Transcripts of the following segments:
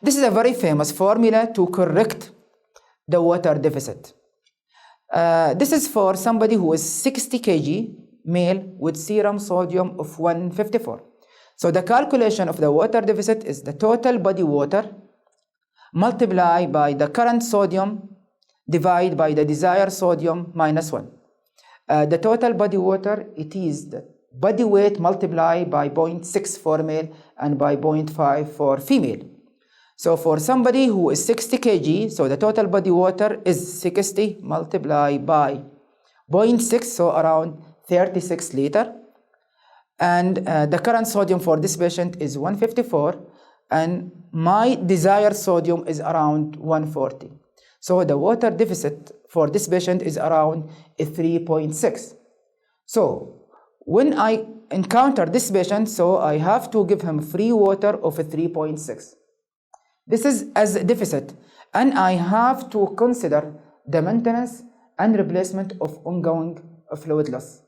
This is a very famous formula to correct the water deficit. This is for somebody who is 60 kg male with serum sodium of 154. So the calculation of the water deficit is the total body water multiplied by the current sodium divided by the desired sodium minus 1. The total body water, it is the body weight multiplied by 0.6 for male and by 0.5 for female. So for somebody who is 60 kg, so the total body water is 60 multiplied by 0.6, so around 36 liter. And the current sodium for this patient is 154, and my desired sodium is around 140. So the water deficit for this patient is around 3.6. So when I encounter this patient, so I have to give him free water of 3.6. This is as a deficit, and I have to consider the maintenance and replacement of ongoing fluid loss.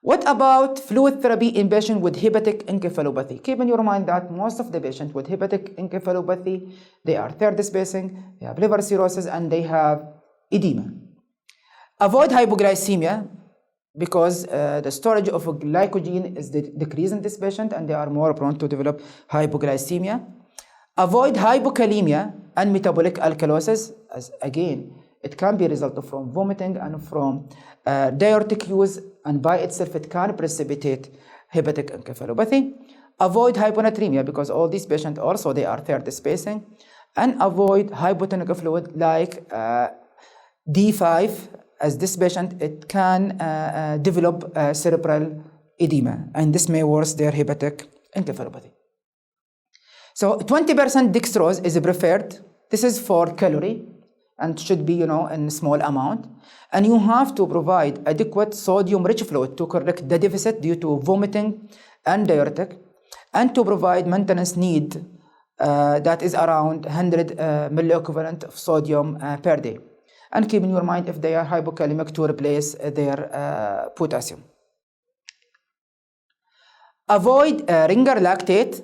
What about fluid therapy in patients with hepatic encephalopathy? Keep in your mind that most of the patients with hepatic encephalopathy, they are third spacing, they have liver cirrhosis, and they have edema. Avoid hypoglycemia because the storage of glycogen is decreased in this patient and they are more prone to develop hypoglycemia. Avoid hypokalemia and metabolic alkalosis, as again, it can be a result from vomiting and from diuretic use, and by itself it can precipitate hepatic encephalopathy. Avoid hyponatremia because all these patients also, they are third spacing. And avoid hypotonic fluid like D5, as this patient, it can develop cerebral edema, and this may worsen their hepatic encephalopathy. So 20% dextrose is preferred. This is for calorie and should be, in small amount. And you have to provide adequate sodium-rich fluid to correct the deficit due to vomiting and diuretic, and to provide maintenance need that is around 100 milliequivalent of sodium per day. And keep in your mind if they are hypokalemic to replace their potassium. Avoid ringer lactate.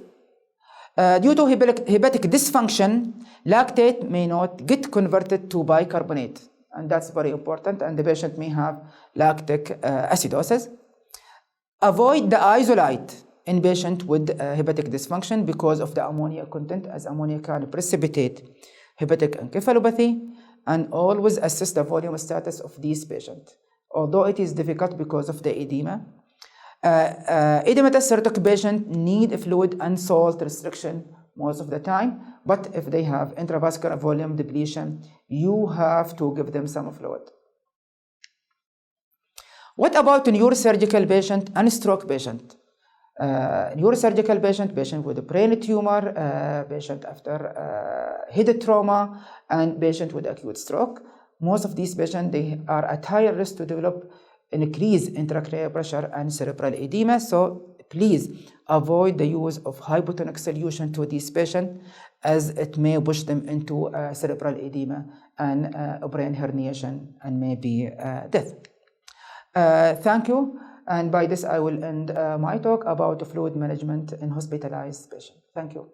Due to hepatic dysfunction, lactate may not get converted to bicarbonate, and that's very important, and the patient may have lactic acidosis. Avoid the isolate in patient with hepatic dysfunction because of the ammonia content, as ammonia can precipitate hepatic encephalopathy. And always assess the volume status of these patients, although it is difficult because of the edema. Edematous cirrhotic patients need fluid and salt restriction most of the time, but if they have intravascular volume depletion, you have to give them some fluid. What about neurosurgical patient and stroke patient? Neurosurgical patient with a brain tumor, patient after head trauma, and patient with acute stroke. Most of these patients, they are at higher risk to develop increased intracranial pressure and cerebral edema. So please avoid the use of hypotonic solution to these patients, as it may push them into cerebral edema and brain herniation and maybe death. Thank you. And by this, I will end my talk about fluid management in hospitalized patients. Thank you.